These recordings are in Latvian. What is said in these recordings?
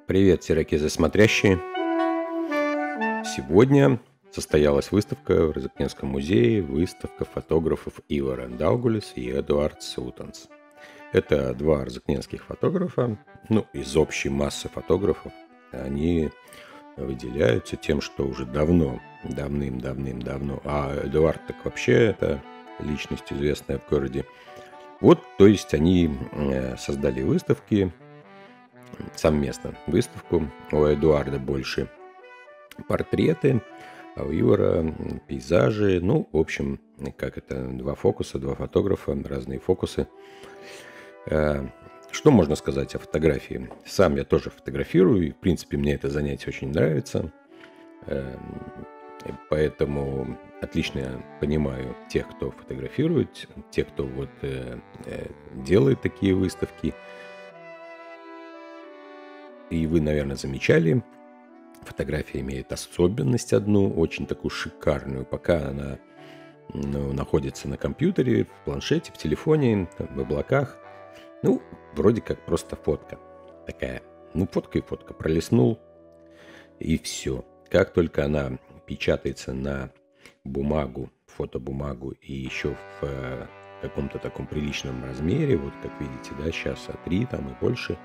Привет, ирокезы смотрящие! Сегодня состоялась выставка в Разокненском музее, выставка фотографов Ивара Даугулис и Эдуард Сутанс. Это два разокненских фотографа, из общей массы фотографов. Они выделяются тем, что уже давным-давным-давно, а Эдуард так вообще это личность известная в городе. То есть они создали выставки, совместно выставку. У Эдуарда больше портреты, а у Ивара пейзажи. В общем, два фотографа, разные фокусы. Что можно сказать о фотографии? Сам я тоже фотографирую, и, в принципе, мне это занятие очень нравится. Поэтому отлично я понимаю тех, кто фотографирует, тех, кто делает такие выставки. И вы, наверное, замечали, фотография имеет особенность одну, очень такую шикарную, пока она находится на компьютере, в планшете, в телефоне, в облаках. Вроде как просто фотка такая. Фотка и фотка. Пролистнул, и все. Как только она печатается на бумагу, фотобумагу, и еще в каком-то таком приличном размере, как видите, сейчас А3 там и больше.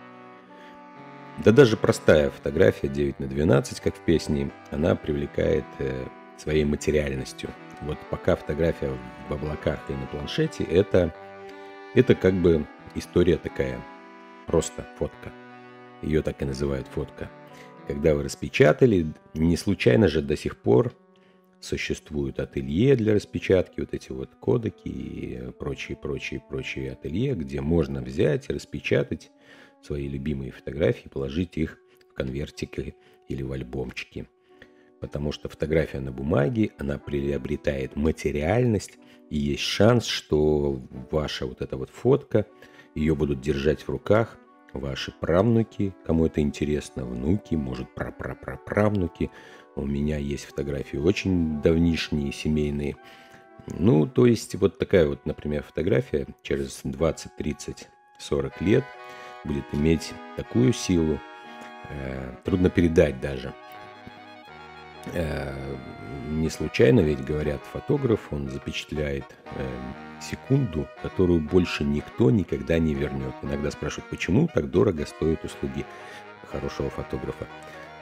Да даже простая фотография 9:12, как в песне, она привлекает своей материальностью. Пока фотография в облаках и на планшете, это как бы история такая, просто фотка. Ее так и называют фотка. Когда вы распечатали, не случайно же до сих пор существуют ателье для распечатки, эти кодеки и прочие ателье, где можно взять и распечатать свои любимые фотографии, положить их в конвертики или в альбомчики. Потому что фотография на бумаге, она приобретает материальность, и есть шанс, что ваша эта фотка, ее будут держать в руках ваши правнуки, кому это интересно, внуки, может, прапраправнуки. У меня есть фотографии очень давнишние, семейные. То есть такая например, фотография через 20, 30, 40 лет будет иметь такую силу, трудно передать даже. Не случайно ведь говорят, фотограф, он запечатляет секунду, которую больше никто никогда не вернет. Иногда спрашивают, почему так дорого стоят услуги хорошего фотографа.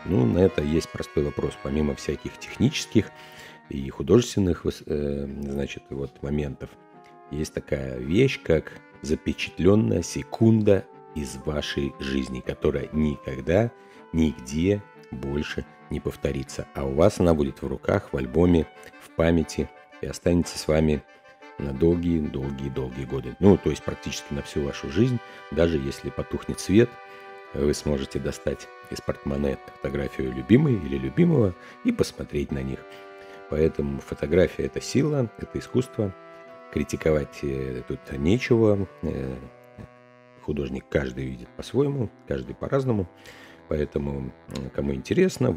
На это есть простой вопрос. Помимо всяких технических и художественных моментов, есть такая вещь, как запечатленная секунда из вашей жизни, которая никогда, нигде больше не повторится. А у вас она будет в руках, в альбоме, в памяти и останется с вами на долгие-долгие годы. То есть практически на всю вашу жизнь. Даже если потухнет свет, вы сможете достать из портмоне фотографию любимой или любимого и посмотреть на них. Поэтому фотография – это сила, это искусство. Критиковать тут нечего. Художник каждый видит по-своему, каждый по-разному. Поэтому, кому интересно,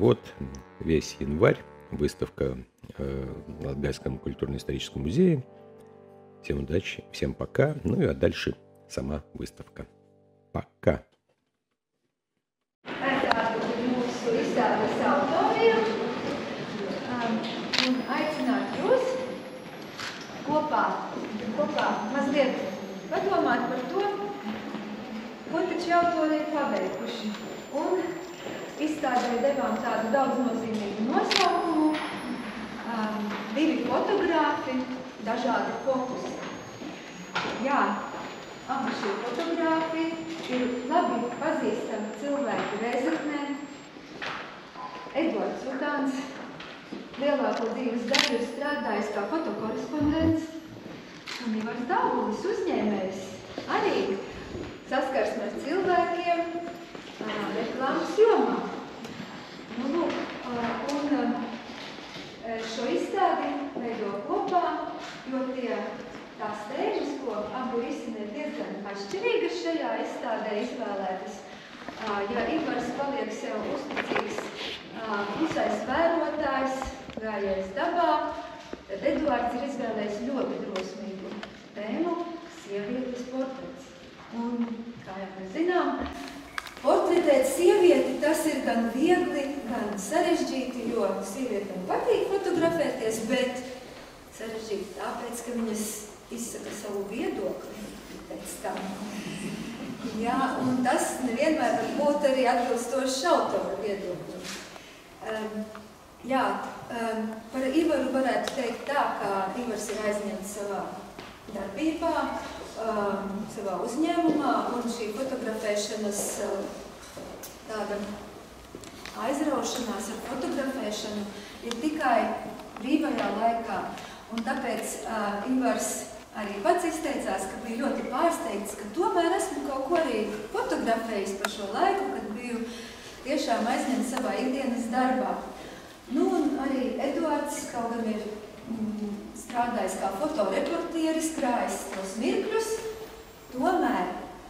весь январь выставка в Латгальском культурно-историческом музее. Всем удачи, всем пока. А дальше сама выставка. Пока! Kopā mazliet padomāt par to, ko taču jau to ir paveikuši. Un izstādē devām tādu daudznozīmīgu nosaukumu, divi fotogrāfi, dažādi fokusi. Jā, abi šie fotogrāfi ir labi pazīstami cilvēki Rēzeknē. Eduards Sutans lielāko dzīves daļu ir strādājis kā fotokorespondents, un Ivars Daugulis uzņēmējs arī saskarsme ar cilvēkiem reklāmas jomā. Šo izstādi veido kopā, jo tās tēmas, ko abu risina, ir diezgan atšķirīgas šajā izstādē izvēlētas. Ja Ivars paliek sev uzticīgs klusais vērotājs, gājējs dabā, tad Eduards ir izvēlējis ļoti drosmīgu tēmu – sievietes portrets. Un, kā jau mēs zinām, portretēt sievieti tas ir gan viegli, gan sarežģīti, jo sievietēm patīk fotografēties, bet sarežģīti tāpēc, ka viņas izsaka savu viedokli pēc tam. Jā, un tas nevienmēr var būt arī atbilstošs autora viedoklim. Jā, par Ivaru varētu teikt tā, ka Ivars ir aizņemts savā darbībā, savā uzņēmumā, un šī fotografēšanas tāda aizraušanās ar fotografēšanu ir tikai brīvajā laikā. Un tāpēc Ivars arī pats izteicās, ka bija ļoti pārsteigts, ka tomēr esmu kaut ko arī fotografējis par šo laiku, kad biju tiešām aizņemts savā ikdienas darbā. Nu, un arī Eduards kaut gan ir strādājis kā fotoreportieris, krājis tos mirkļus, tomēr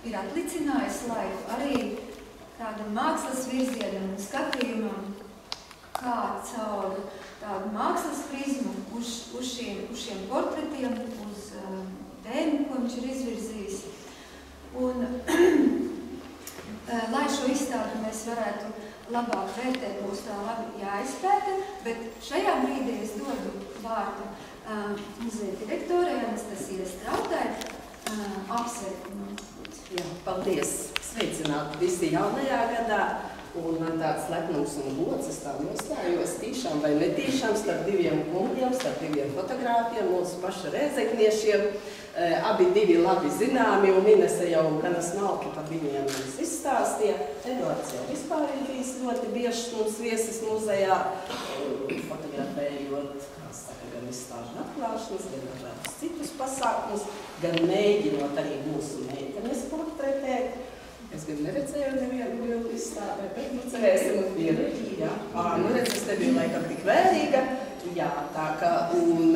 ir atlicinājis laiku arī tādam mākslas virzienam un skatījumam, kā caur tādu mākslas prizmu uz šiem portretiem, uz tēmu, ko viņš ir izvirzījis. Un, lai šo izstādi mēs varētu labāk vērtēt, būs tā labi jāizpēta, bet šajā brīdī es dodu vārdu muzeja direktorai Anastasijai Straudai apsveikumam. Jā, paldies! Sveicināti visi jaunajā gadā! Un man tāds lepnums un gods, es tā nostājos tīšām vai netīšām starp diviem kungiem, starp diviem fotogrāfiem, mūsu paša rēzekniešiem. Abi divi labi zināmi, un Inese jau gana smalki par viņiem mums izstāstīja. Eduards jau vispār ir bijis ļoti biežs mums viesis muzejā, fotografējot, kā saka, gan izstāžu atklāšanas, gan dažādus citus pasākumus, gan mēģinot arī mūsu meitenes portretēt. Es gan neredzēju nevienu bildu izstāvē, bet nu cerēsim un pieredzi, jā. Nu redz, es nebiju laikam tik vērīga, jā, tā kā, un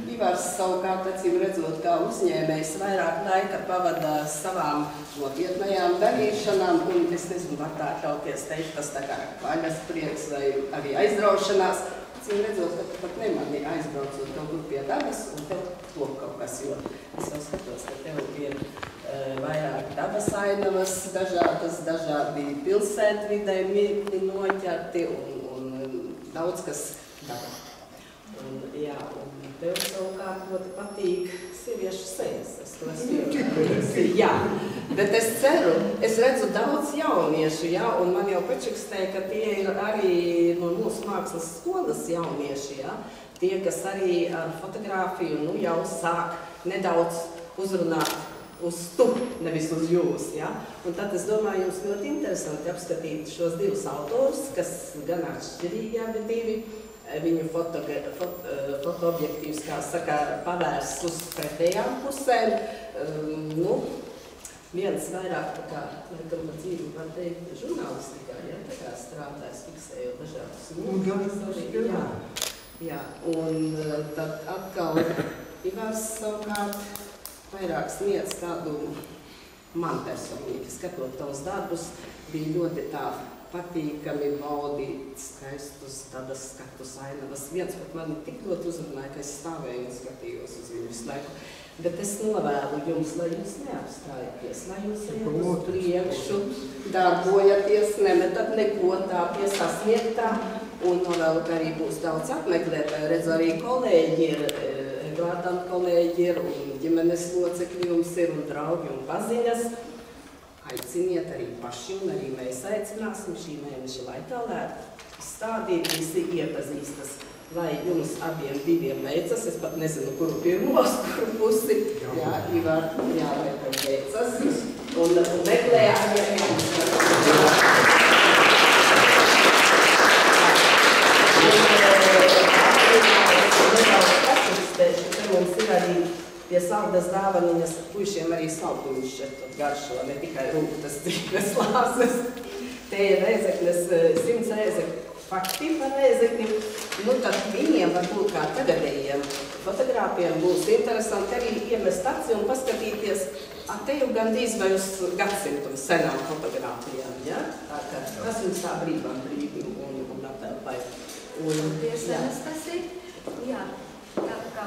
Ivars savukārt, acīm redzot, kā uzņēmējs vairāk laika pavada savām nopietnējām darīšanām, un es nezinu, var tā atļauties teikt, tas tā kā vaļas prieks vai arī aizraušanās. Acīm redzot, ka tu pat nemani aizbraucot kaut kur pie dabas, un tev top kaut kas, jo es jau skatos, ka tev ir vairāk dabas ainavas, dažādi pilsētvidē mirkli noķerti un daudz kas daba. Un, jā, un tev savukārt ļoti patīk sieviešu sejas. Es to esmu jā, bet es ceru, es redzu daudz jauniešu, jā, un man jau pačikstēja, ka tie ir arī no mūsu mākslas skolas jaunieši, jā. Tie, kas arī ar fotogrāfiju, nu, jau sāk nedaudz uzrunāt uz tu, nevis uz jūs, ja? Un tad es domāju, jums ļoti interesanti apskatīt šos divus autorus, kas gan atšķirīgi abi divi, viņu fotoobjektīvs, kā saka, pavērsts uz pretējām pusēm. Nu, viens vairāk tā kā, laikam par dzīvi var teikt, žurnālistikā, ja? Tā kā strādājis, fiksējot dažādus. Jā, un tad atkal Ivars savukārt vairāk sniedz tādu man personīgi, skatot tavus darbus, bija ļoti tā patīkami baudīt skaistus dabas skatus ainavas. Viens pat mani tik ļoti uzrunāja, ka es stāvēju un skatījos uz viņu visu laiku. Bet es novēlu jums, lai jūs neapstājaties, lai jūs ejat uz priekšu, darbojaties, nemetat neko tā pie sasniegtā, un novēlu, ka arī būs daudz apmeklētāju. Redzu, arī kolēģi ir, Eduardam kolēģi ir, un ģimenes locekļi jums ir, un draugi un paziņas. Aiciniet arī paši, un arī mēs aicināsim šī mēneša laikā, lai stādīt visi iepazīstas. Lai jums abiem diviem veicas, es pat nezinu, kuru pirmos, kuru pusi. Jā, Ivar, jā, lai tev veicas. Un meklē abiem mums ir arī pie saldas dāvaniņas puišiem arī salduņus šeit garšo, ne tikai rūgtas dzīves lāzes. Te ir Rēzeknes, 100 rēzekļu fakti par Rēzekni. Nu, tad viņiem varbūt kā tagadējiem fotogrāfiem būs interesanti arī iemest aci un paskatīties, te jau gandrīz vai uz gadsimtu senām fotogrāfijām, ja? Tā kā tas jums tā brīvām brīvi un aptelpai. Paldies, Anastasija. Jā, tā kā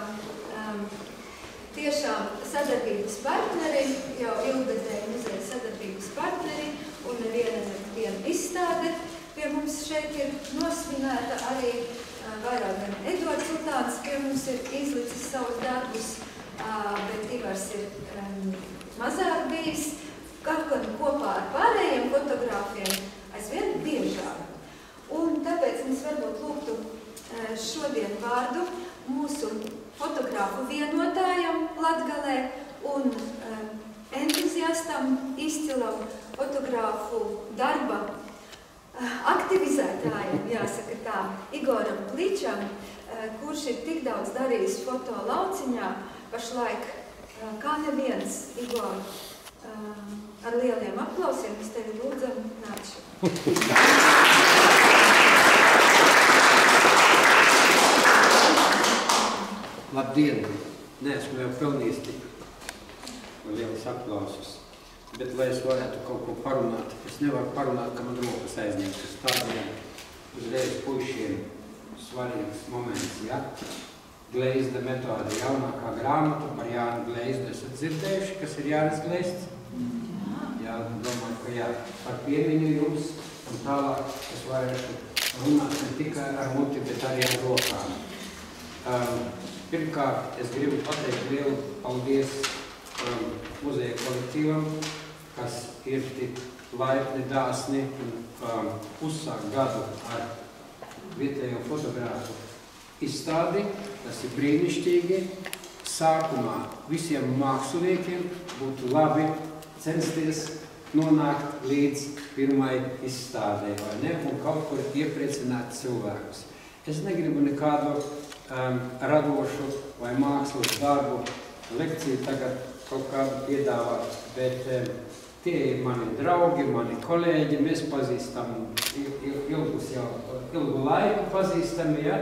tiešām sadarbības partneri, jau ilgadēji muzeja sadarbības partneri un neviena izstāde. pie mums šeit ir nosvinēta arī vairāk gan Edvards Utāns, pie mums ir izlicis savus darbus, bet Ivars ir mazāk bijis, kaut gan kopā ar pārējiem fotogrāfiem aizvien biežāk. Un tāpēc mēs varbūt lūgtu šodien vārdu mūsu fotogrāfu vienotājam Latgalē un entuziastam, izcilam fotogrāfu darba aktivizētājiem, jāsaka tā, Igoram Kličam, kurš ir tik daudz darījis foto lauciņā, pašlaik kā neviens. Igor, ar lieliem aplausiem mēs tevi lūdzam nāc. Labdien! Neesmu jau pelnījis tik lielus aplausus. Bet, lai es varētu kaut ko parunāt, es nevaru parunāt, ka man rokas aizņemt uz tādiem uzreiz puišiem svarīgs moments, ja? Gleizda metode, jaunākā grāmata par Jānu Gleizdu esat dzirdējuši, kas ir Jānis Gleizds? Jā, domāju, ka jā, par piemiņu jums, un tālāk es varēšu runāt ne tikai ar muti, bet arī ar rokām. Pirmkārt, es gribu pateikt lielu paldies muzeja kolektīvam, kas ir tik laipni, dāsni un uzsāk gadu ar vietējo fotogrāfu izstādi. Tas ir brīnišķīgi. Sākumā visiem māksliniekiem būtu labi censties nonākt līdz pirmai izstādē, vai ne? Un kaut kur iepriecināt cilvēkus. Es negribu nekādu radošu vai mākslas darbu lekciju tagad kaut kādu piedāvāt, bet tie ir mani draugi, mani kolēģi, mēs pazīstam ilgu laiku pazīstami, ja?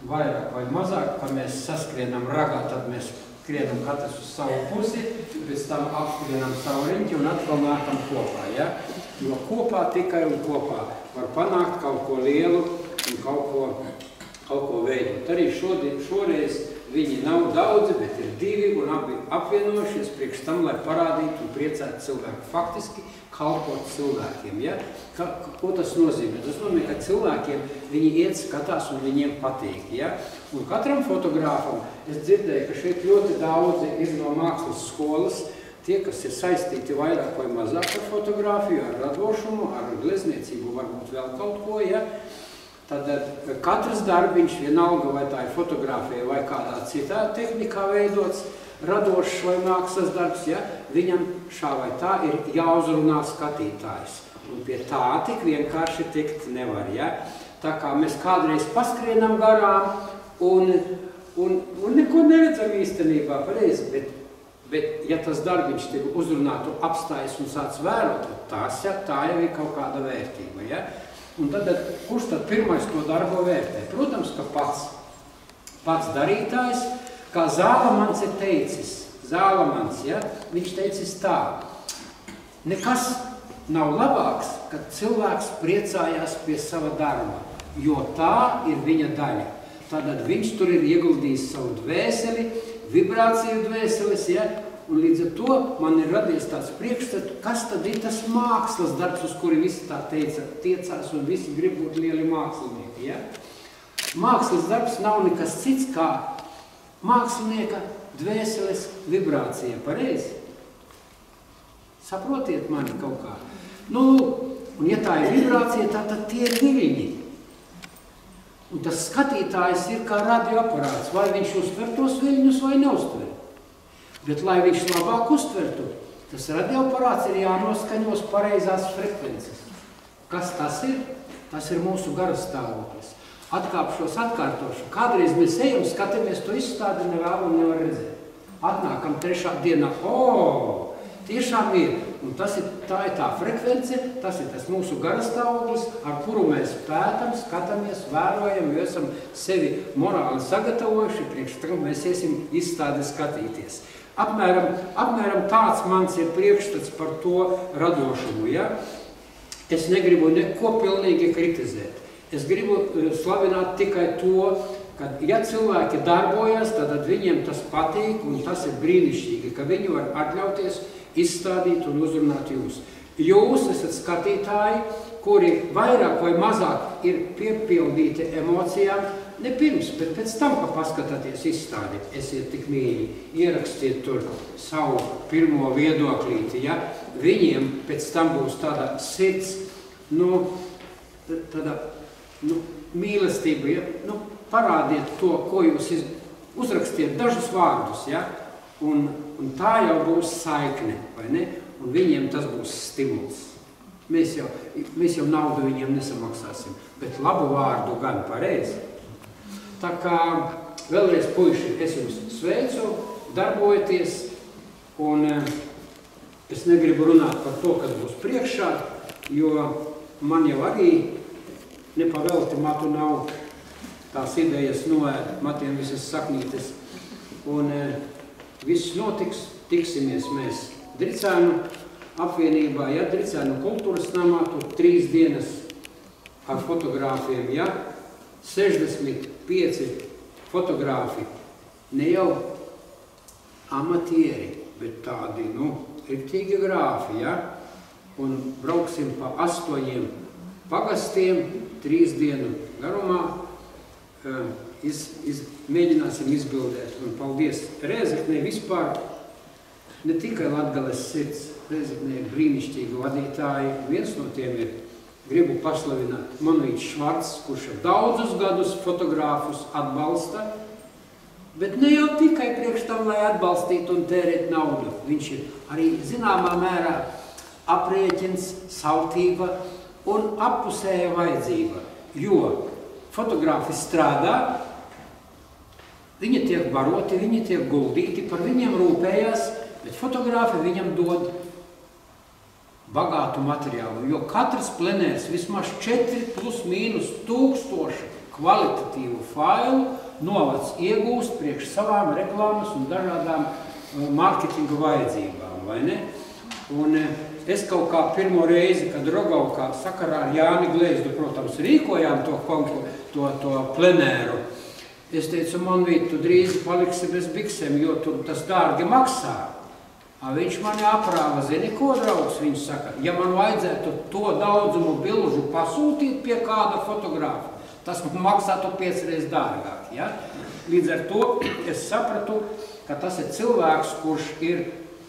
Vairāk vai mazāk, kad mēs saskrienam ragā, tad mēs skrienam katrs uz savu pusi, pēc tam apskrienam savu riņķi un atkal nākam kopā, ja? Jo kopā tikai un kopā var panākt kaut ko lielu un kaut ko veidot. Arī šoreiz viņi nav daudzi, bet ir divi un abi apvienojušies priekš tam, lai parādītu un priecētu cilvēku. Faktiski kalpot cilvēkiem, ja? Ko tas nozīmē? Tas nozīmē, ka cilvēkiem viņi iet, skatās un viņiem patīk, ja? Un katram fotogrāfam, es dzirdēju, ka šeit ļoti daudzi ir no mākslas skolas, tie, kas ir saistīti vairāk vai mazāk ar fotogrāfiju, ar radošumu, ar glezniecību, varbūt vēl kaut ko, ja? Tad katrs darbiņš, vienalga vai tā ir fotogrāfija vai kādā citā tehnikā veidots, radošs vai mākslas darbs, ja, viņam šā vai tā ir jāuzrunā skatītājs. Un pie tā tik vienkārši tikt nevar, ja. Tā kā mēs kādreiz paskrienam garām un neko neredzam īstenībā pareizi, bet ja tas darbiņš tevi uzrunātu apstājas un sāc vērot, tad tā jau ir kaut kāda vērtība, ja. Un tad, kurš tad pirmais to darbu vērtē? Protams, ka pats darītājs, kā Zālamans ir teicis, ja? Viņš teicis tā, nekas nav labāks, kad cilvēks priecājās pie sava darba, jo tā ir viņa daļa. Tātad viņš tur ir ieguldījis savu dvēseli, vibrāciju dvēseles, ja? Un līdz ar to man ir radies tāds priekšstats, kas tad ir tas mākslas darbs, uz kuri visi tā tiecās un visi grib būt lieli mākslinieki, ja? Mākslas darbs nav nekas cits kā mākslinieka dvēseles vibrācija, pareizi? Saprotiet mani kaut kā? Nu, un ja tā ir vibrācija, tad tie ir viļņi. Un tas skatītājs ir kā radioaparāts, vai viņš uztver tos viļņus vai neuztver. Bet, lai viņš labāk uztvertu, tas radioaparāts ir jānoskaņos pareizās frekvences. Kas tas ir? Tas ir mūsu garastāvoklis. Atkāpšos, atkārtošu. Kādreiz mēs ejam, skatāmies to izstādi, nevēl un nevar redzēt. Atnākam trešā dienā, tiešām ir. Un tā ir tā frekvence, tas ir tas mūsu garastāvoklis, ar kuru mēs pētam, skatāmies, vērojam, jo esam sevi morāli sagatavojuši, priekš tam mēs iesim izstādi skatīties. Apmēram tāds mans ir priekšstats par to radošumu, ja? Es negribu neko pilnīgi kritizēt. Es gribu slavināt tikai to, ka ja cilvēki darbojas, tad viņiem tas patīk un tas ir brīnišķīgi, ka viņi var atļauties izstādīt un uzrunāt jūs. Jūs esat skatītāji, kuri vairāk vai mazāk ir piepildīti emocijām, ne pirms, bet pēc tam, ka paskatāties izstādi, esiet tik mīļi, ierakstiet tur savu pirmo viedoklīti, ja? Viņiem pēc tam būs tāda sirds, tāda mīlestība, ja? Parādiet to, ko jūs uzrakstiet dažus vārdus, ja? Un tā jau būs saikne, vai ne? Un viņiem tas būs stimuls. Mēs jau naudu viņiem nesamaksāsim, bet labu vārdu gan pareizi. Tā kā vēlreiz, puiši, es jums sveicu, darbojieties, un es negribu runāt par to, kas būs priekšā, jo man jau arī nepavelti matu nav tās idejas noēd, matiem visas saknītes, un viss notiks, tiksimies mēs Dricēnu apvienībā, ja, Dricēnu kultūras namā, tur 3 dienas ar fotogrāfiem, ja, 65 fotogrāfi, ne jau amatieri, bet tādi, riktīgi grāfi, ja, un brauksim pa 8 pagastiem, 3 dienu garumā, mēģināsim izbildēt, un paldies Rēzeknei vispār, ne tikai Latgales sirds, Rēzeknei brīnišķīgi vadītāji, viens no tiem ir, gribu paslavināt Manuīts Švarts, kurš jau daudzus gadus fotogrāfus atbalsta, bet ne jau tikai priekš tam, lai atbalstītu un tērēt naudu. Viņš ir arī zināmā mērā aprēķins, sautība un appusēja vajadzība, jo fotogrāfi strādā, viņi tiek baroti, viņi tiek guldīti, par viņiem rūpējās, bet fotogrāfi viņam dod bagātu materiālu, jo katrs plenērs vismaz 4 plus mīnus 1000 kvalitatīvu failu novads iegūst priekš savām reklāmas un dažādām marketinga vajadzībām, vai ne? Un es kaut kā pirmo reizi, kad Rogaukā sakarā ar Jāni Glēzdu, protams, rīkojām to plenēru, es teicu, Manvīt, tu drīz paliksi bez biksēm, jo tur tas dārgi maksā. Viņš mani aprāva, zini, ko draugs, viņš saka, ja man vajadzētu to daudzumu bilžu pasūtīt pie kāda fotogrāfa, tas man maksātu 5 reizes dārgāk, ja? Līdz ar to es sapratu, ka tas ir cilvēks,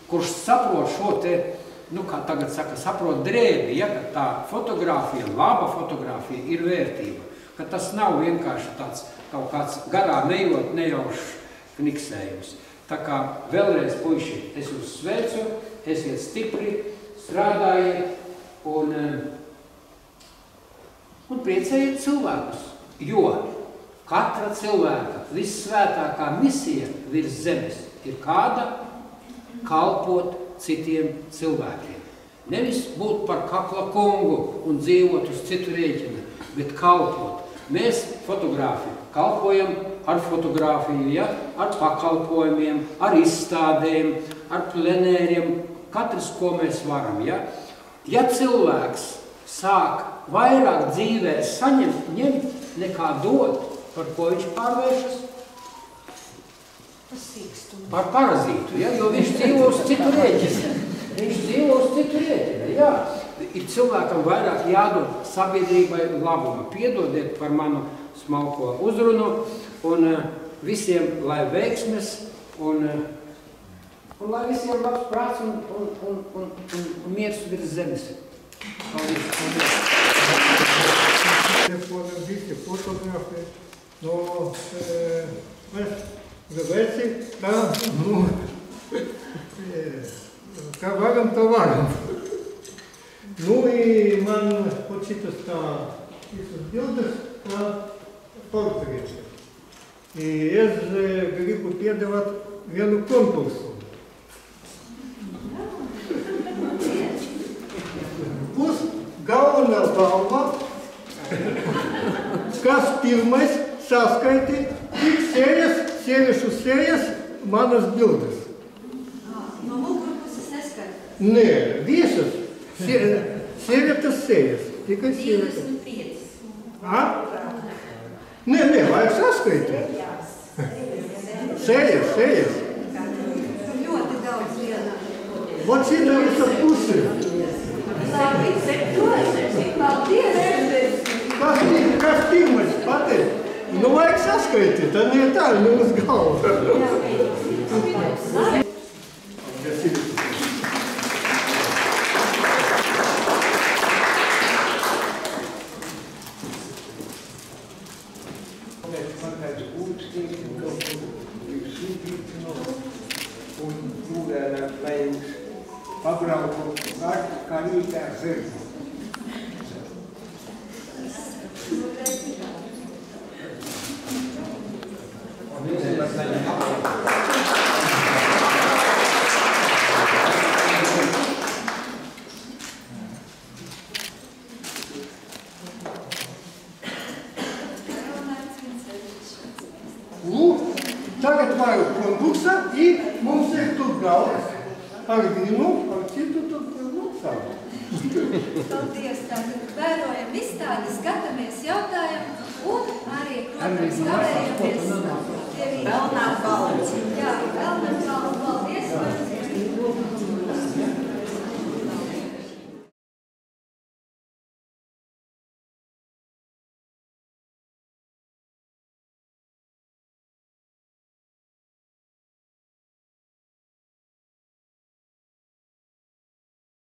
kurš saprot šo te, kā tagad saka, saprot drēbi, ja, ka tā fotogrāfija, laba fotogrāfija ir vērtība, ka tas nav vienkārši tāds kaut kāds garā nejot, nejaušs kniksējums. Tā kā vēlreiz, puiši, es jūs sveicu, esiet stipri, strādājiet un priecējiet cilvēkus, jo katra cilvēka vissvētākā misija virs zemes ir kāda kalpot citiem cilvēkiem. Nevis būt par kakla kungu un dzīvot uz citu rēķina, bet kalpot. Mēs, fotogrāfi, kalpojam ar fotogrāfiju, ja? Ar pakalpojumiem, ar izstādēm, ar plenēriem, katrs, ko mēs varam. Ja, ja cilvēks sāk vairāk dzīvē ņemt nekā dot, par ko viņš pārvēršas? Par parazītu, ja? Jo viņš dzīvo uz citu rēķina. Jā. Ir cilvēkam vairāk jādod sabiedrībai labuma. Piedodiet par manu smalko uzrunu, un visiem lai veiksmes, un lai visiem labs prāts un miers virs zemes. Paldies. Visi fotografi, mēs veci, kā varam, tā varam. И man почитас visas bildes, portreti. И es gribu piedāvāt vienu konkursu. Būs galvenā balva, kas pirmais saskaiti tik sēriešu sērijas manas bildes. No lūguma puses neskaita? Nē, visas. Sievietes sējas, tikai sievietes. 25. Nē, vajag saskaitīt. Sējas. Ļoti daudz vienā. Vot šī ir visa pusi. Labi, 7. saskaitiet, tad ne tā ir mūsu galva. Pabrauku vārtu, kā rītā zirgu. Tagad vajag konduksa I mums ir tur galvas. Ar vienu, ar citu tur savu. Paldies, tātad vērojam izstādi, skatāmies jautājumu un arī, protams, skavējamies. Vēl nav balvas. Jā, vēl nav balvas.